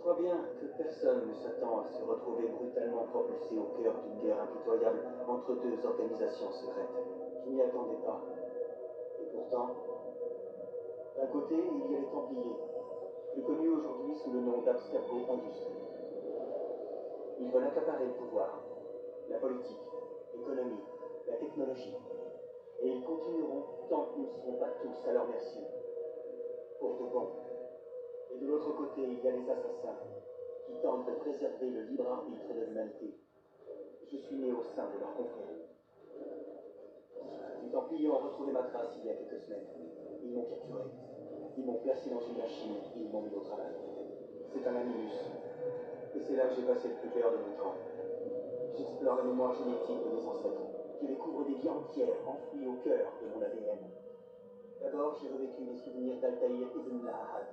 crois bien que personne ne s'attend à se retrouver brutalement propulsé au cœur d'une guerre impitoyable entre deux organisations secrètes. Je m'y attendais pas. Et pourtant, d'un côté, il y a les Templiers, plus connus aujourd'hui sous le nom d'Abstergo Industries. Ils veulent accaparer le pouvoir, la politique, l'économie, la technologie. Et ils continueront tant que nous ne serons pas tous à leur merci. Pour de bon. Et de l'autre côté, il y a les assassins, qui tentent de préserver le libre arbitre de l'humanité. Je suis né au sein de leur confrérie. Les Templiers ont retrouvé ma trace il y a quelques semaines. Ils m'ont capturé. Ils m'ont placé dans une machine et ils m'ont mis au travail. C'est un animus. Et c'est là que j'ai passé le plus clair de mon temps. J'explore la mémoire génétique de mes ancêtres. Je découvre des vies entières enfouies au cœur de mon ADN. D'abord, j'ai revécu les souvenirs d'Altaïr Ibn Lahad,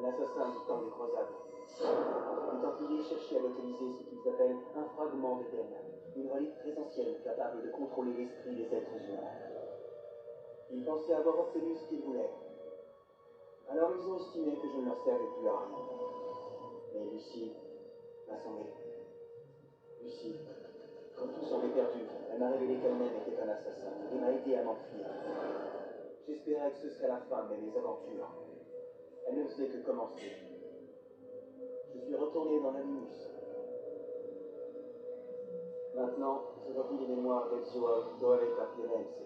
un assassin du temps des croisades. Les Templiers cherchaient à localiser ce qu'ils appellent un fragment d'Éden, une relique très ancienne capable de contrôler l'esprit des êtres humains. Ils pensaient avoir obtenu ce qu'ils voulaient. Alors ils ont estimé que je ne leur servais plus à rien. Mais Lucie m'a sauvé. Lucie, quand tout semblait perdu, elle m'a révélé qu'elle-même était un assassin et m'a aidé à m'enfuir. J'espérais que ce serait la fin de mes aventures. Elle ne faisait que commencer. Je suis retourné dans l'Animus. Maintenant, je revis les mémoires d'Ezio Auditore Firenze,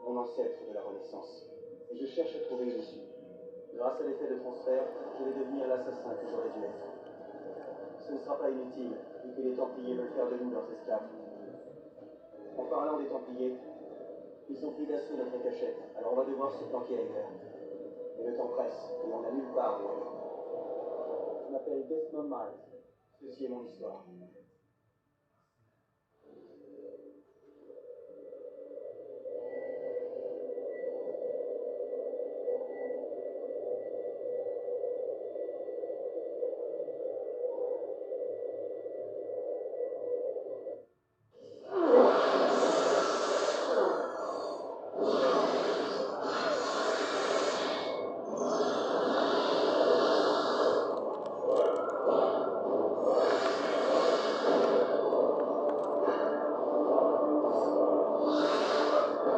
mon ancêtre de la Renaissance. Et je cherche à trouver une issue. Grâce à l'effet de transfert, je vais devenir l'assassin que j'aurais dû être. Ce ne sera pas inutile, vu que les Templiers veulent faire de nous leurs esclaves. En parlant des Templiers, ils ont pris d'assaut notre cachette, alors on va devoir se planquer ailleurs. Mais le temps presse, et on n'a nulle part où aller. Je m'appelle Desmond Miles. Ceci est mon histoire.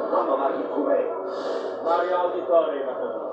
Come mai come? Mario Auditore va così.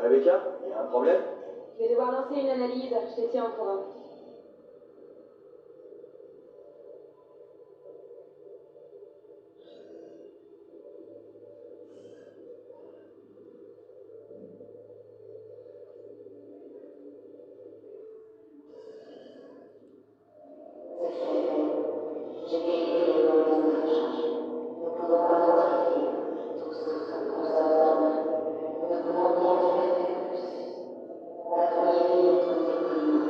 Rebecca, il y a un problème? Je vais devoir lancer une analyse, je te tiens au courant. Cette semaine, j'ai vérifié les coordonnées de l'échange. Nous ne pouvons pas en tirer. Tous sont constants. Nous ne pouvons bien sûr faire plus. Un premier filtre détruit.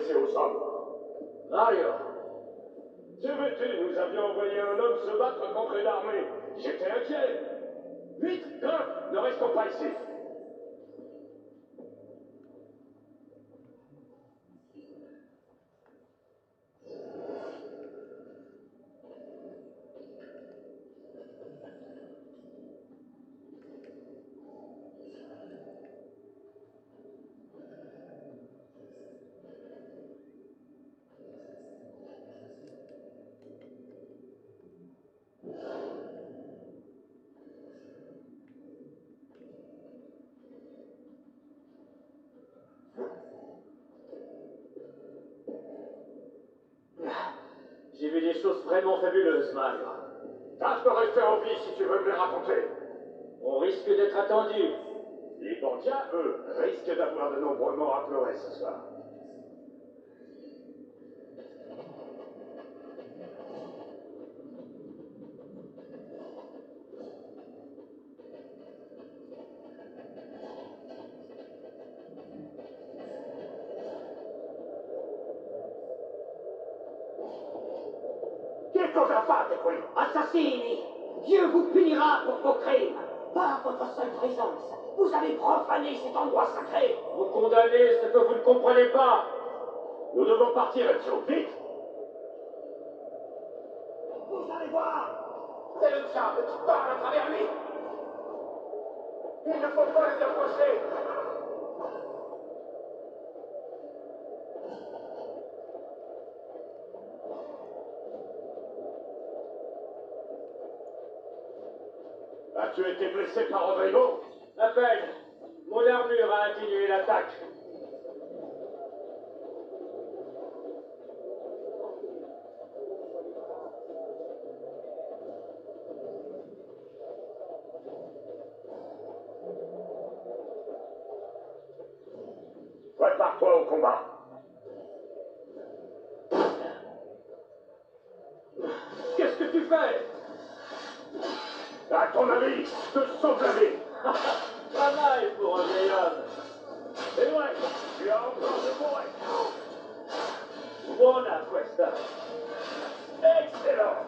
laissé aux hommes. Mario, Que veux-tu? Nous avions envoyé un homme se battre contre une armée. J'étais inquiet. Vite, grimpe, ne restons pas ici. j'ai vu des choses vraiment fabuleuses, Mario. Tâche de rester en vie si tu veux me les raconter. On risque d'être attendu. Les Bandiens, eux, risquent d'avoir de nombreux morts à pleurer ce soir. Che cosa fate qui? Assassini, Dieu vous punira pour vos crimes. Par votre seule présence, vous avez profané cet endroit sacré. Vous condamnez ce que vous ne comprenez pas. Nous devons partir, Ezio, vite. Vous allez voir. C'est le diable qui parle à travers lui. Il ne faut pas les approcher. As-tu été blessé par Rodrigo? À peine. Mon armure a atténué l'attaque. Prépare-toi au combat. Qu'est-ce que tu fais? À ton avis, te sauve la vie. Pas mal pour un vieil homme. Et ouais, tu as encore de beaux restes. Buona questa. Excellent.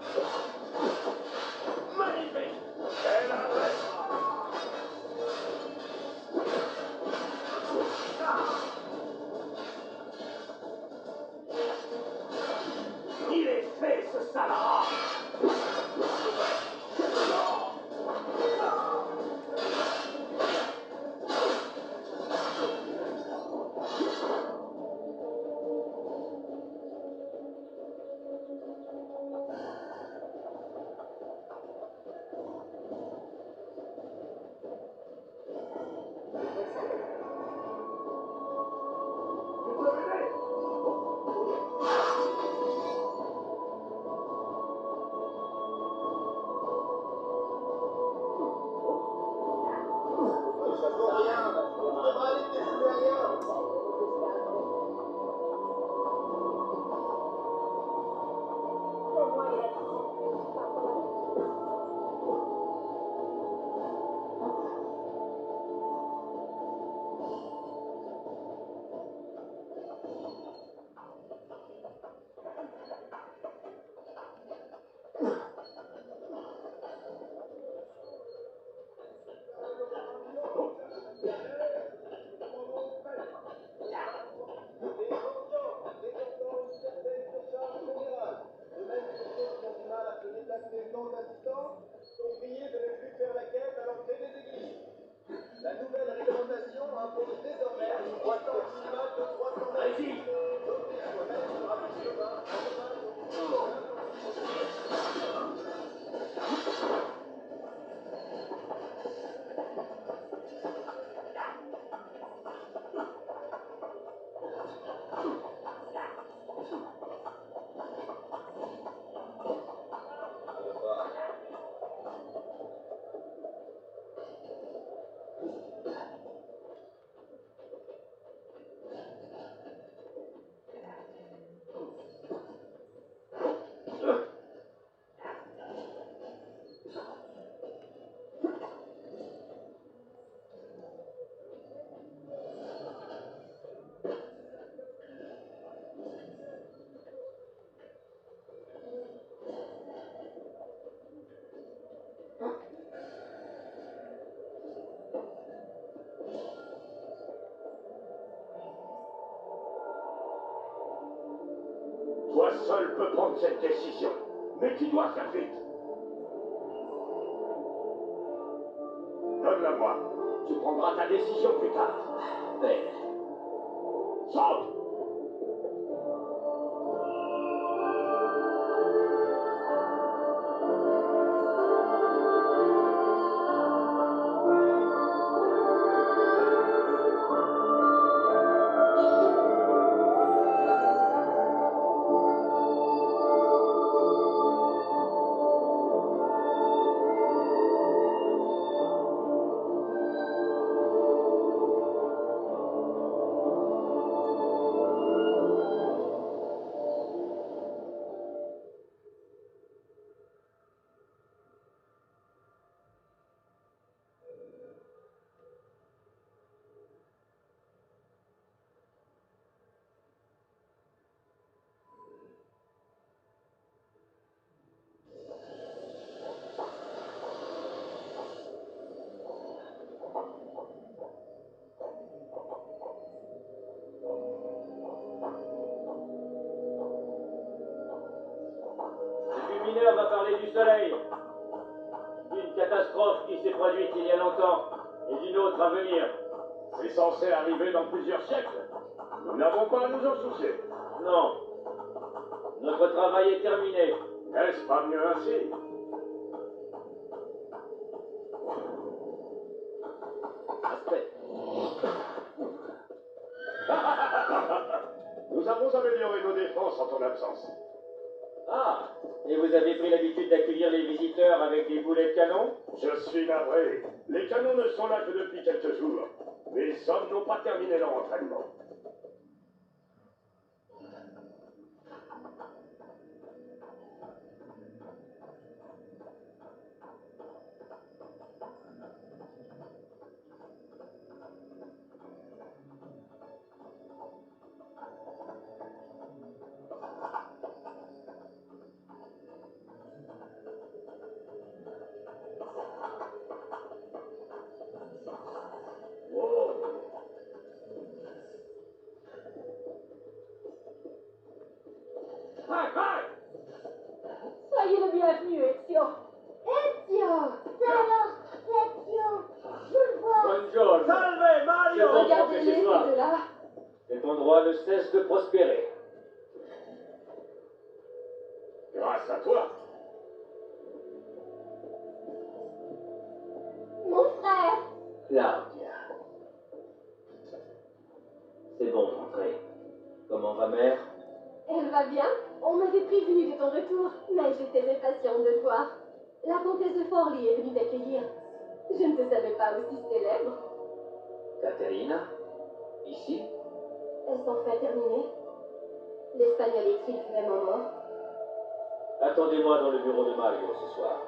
Magnifique. Quelle adresse. Il est fait, ce sale rat. Tu peux m'aider? Toi seul peux prendre cette décision. Mais tu dois faire vite. Donne-la-moi. Tu prendras ta décision plus tard. Mais... Saute! Le mineur va parler du soleil, d'une catastrophe qui s'est produite il y a longtemps, et d'une autre à venir. C'est censé arriver dans plusieurs siècles. Nous n'avons pas à nous en soucier. Non. Notre travail est terminé. N'est-ce pas mieux ainsi? Aspect. Nous avons amélioré nos défenses en ton absence. Ah, et vous avez pris l'habitude d'accueillir les visiteurs avec des boulets de canon? Je suis navré. Les canons ne sont là que depuis quelques jours. Mes hommes n'ont pas terminé leur entraînement. Wow. Soyez le bienvenu, Ezio. Ezio! C'est alors Ezio! Je le vois! Buongiorno. Salve, Mario! Je comprends que Regardez-les, c'est ces toi. deux-là. Cet endroit ne cesse de prospérer. Grâce à toi. Mon frère! Claudia. C'est bon d'entrer. Comment va mère? Elle va bien? On m'avait prévenu de ton retour, mais j'étais impatiente de te voir. La comtesse de Forlì est venue t'accueillir. Je ne te savais pas aussi célèbre. Caterina? Ici? Est-ce enfin terminé? L'espagnol est-il vraiment mort? Attendez-moi dans le bureau de Mario ce soir.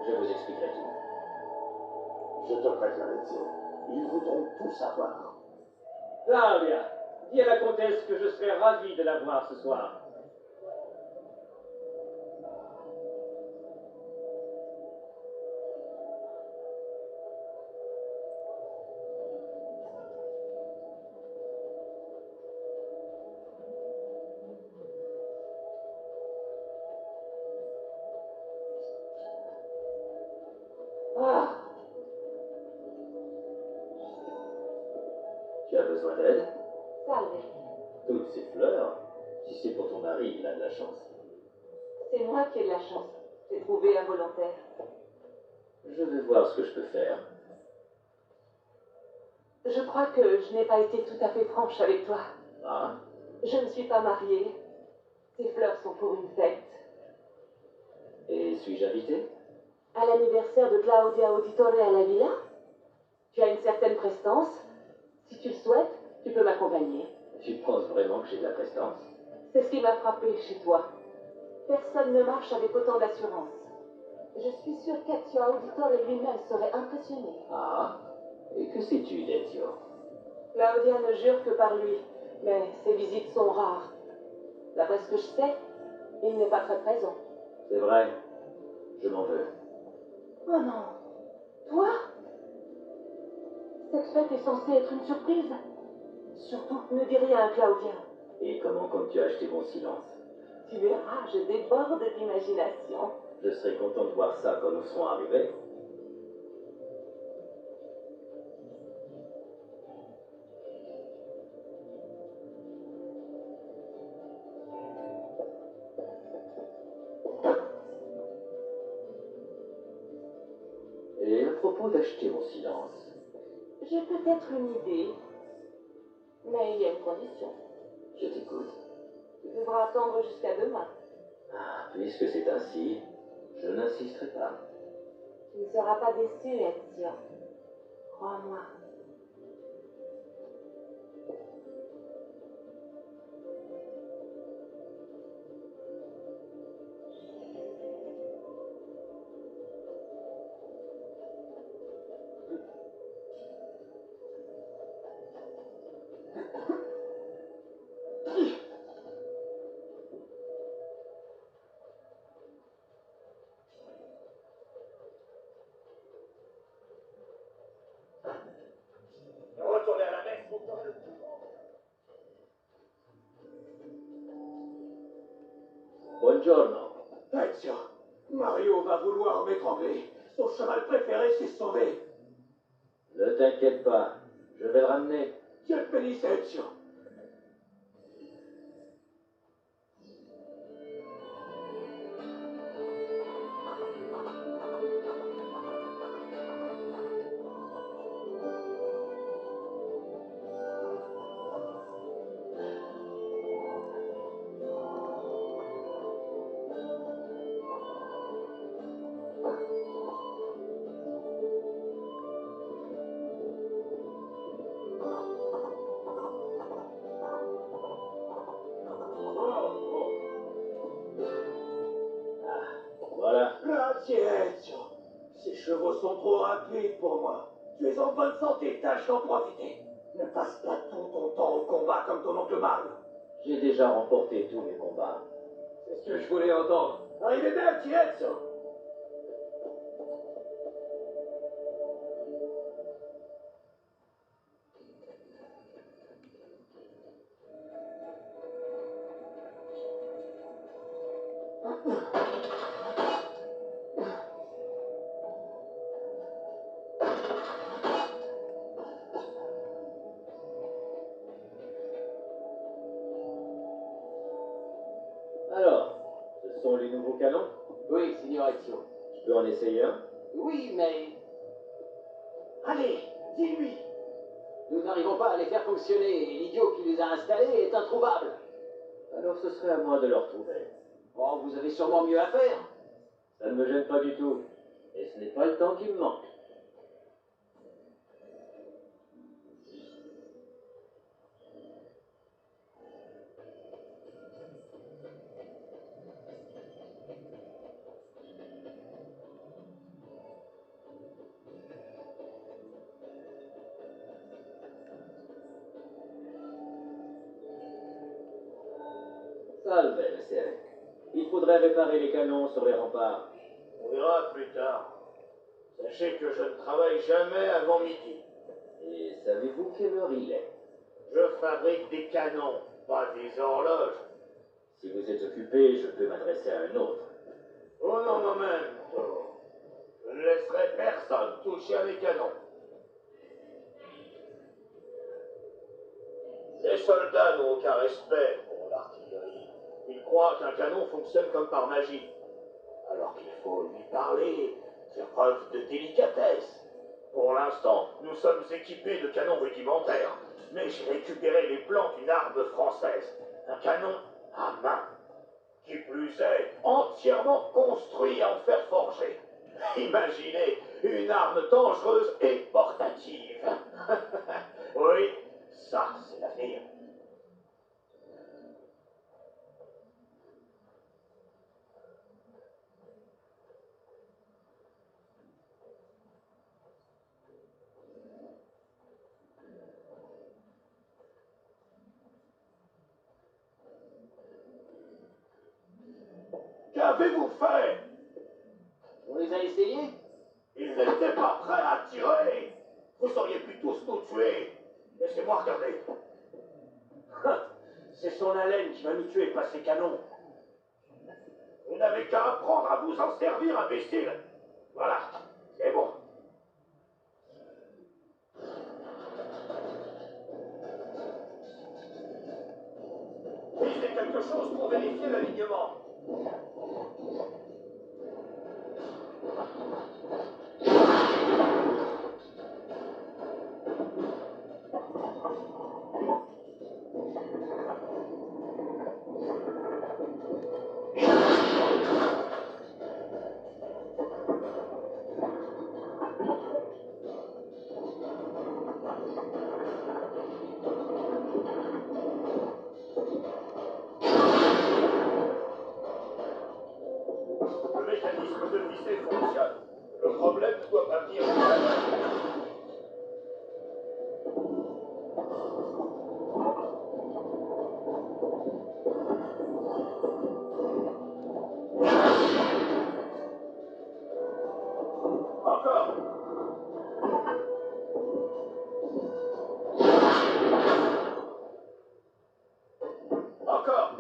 Je vous expliquerai tout. Je te préviens, Ezio. Ils voudront tout savoir. Claudia, dis à la comtesse que je serai ravi de la voir ce soir. Ah! Tu as besoin d'aide? Salve. Toutes ces fleurs? Si c'est pour ton mari, il a de la chance. C'est moi qui ai de la chance. J'ai trouvé un volontaire. Je vais voir ce que je peux faire. Je crois que je n'ai pas été tout à fait franche avec toi. Ah? Je ne suis pas mariée. Ces fleurs sont pour une fête. Et suis-je invité? À l'anniversaire de Claudia Auditore à la villa? Tu as une certaine prestance. Si tu le souhaites, tu peux m'accompagner. Tu penses vraiment que j'ai de la prestance? C'est ce qui m'a frappé chez toi. Personne ne marche avec autant d'assurance. Je suis sûre qu'Ezio Auditore lui-même serait impressionné. Ah? Et que sais-tu d'Ezio? Claudia ne jure que par lui, mais ses visites sont rares. D'après ce que je sais, il n'est pas très présent. C'est vrai. Je m'en veux. Oh non. Toi? Cette fête est censée être une surprise. Surtout, ne dis rien à Claudia. Et comment comptes-tu acheter mon silence? Tu verras, je déborde d'imagination. Je serai content de voir ça quand nous serons arrivés. Et à propos d'acheter mon silence, J'ai peut-être une idée, mais il y a une condition. je t'écoute. Tu devras attendre jusqu'à demain. Ah, puisque c'est ainsi, je n'insisterai pas. Tu ne seras pas déçu, Ezio. Crois-moi. Retournez à la messe, mon temps. Buongiorno. Ezio, Mario va vouloir m'étrangler. Son cheval préféré s'est sauvé. Ne t'inquiète pas, je vais le ramener. Dieu te bénisse, Ezio. Voilà. Grazie, Ezio. Ces chevaux sont trop rapides pour moi. Tu es en bonne santé, tâche d'en profiter. Ne passe pas tout ton temps au combat comme ton oncle Mario. J'ai déjà remporté tous mes combats. C'est ce que je voulais entendre. Arrivederci, Ezio. Alors, ce sont les nouveaux canons? Oui, signor Ezio. Je peux en essayer un? Oui, mais... Allez, dis-lui. Nous n'arrivons pas à les faire fonctionner et l'idiot qui les a installés est introuvable. Alors ce serait à moi de le retrouver. Oh, vous avez sûrement mieux à faire. Ça ne me gêne pas du tout. Et ce n'est pas le temps qui me manque. Salve, messere. Il faudrait réparer les canons sur les remparts. On verra plus tard. Sachez que je ne travaille jamais avant midi. Et savez-vous quelle heure il est? Je fabrique des canons, pas des horloges. Si vous êtes occupé, je peux m'adresser à un autre. Oh non, momento. Je ne laisserai personne toucher à mes canons. Les soldats n'ont aucun respect pour l'artillerie. Ils croient qu'un canon fonctionne comme par magie. Alors qu'il faut lui parler, faire preuve de délicatesse. Pour l'instant, nous sommes équipés de canons rudimentaires. Mais j'ai récupéré les plans d'une arme française. Un canon à main. Qui plus est, entièrement construit en fer forgé. Imaginez une arme dangereuse et portative. Oui, ça, c'est l'avenir. Qu'avez-vous fait? On les a essayés? Ils n'étaient pas prêts à tirer. Vous auriez pu tous nous tuer. Laissez-moi regarder. C'est son haleine qui va nous tuer, pas ses canons. Vous n'avez qu'à apprendre à vous en servir, imbécile. Voilà, c'est bon. Visez quelque chose pour vérifier l'alignement. Le mécanisme de visée fonctionne. Le problème ne doit pas venir du canon. Encore. Encore.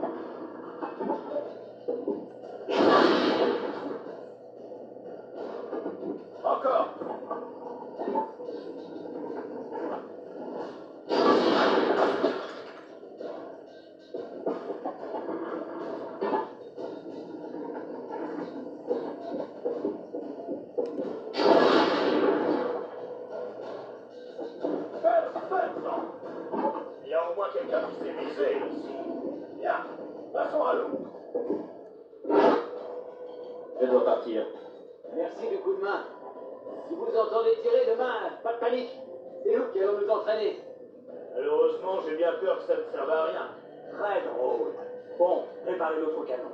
Encore. Perfecto. Il y a au moins quelqu'un qui s'est visé ici. Bien. Passons à l'autre. Je dois partir. Merci du coup de main. Si vous entendez tirer demain, pas de panique. C'est nous qui allons nous entraîner. Malheureusement, j'ai bien peur que ça ne serve à rien. Très drôle. Bon, préparez l'autre canon.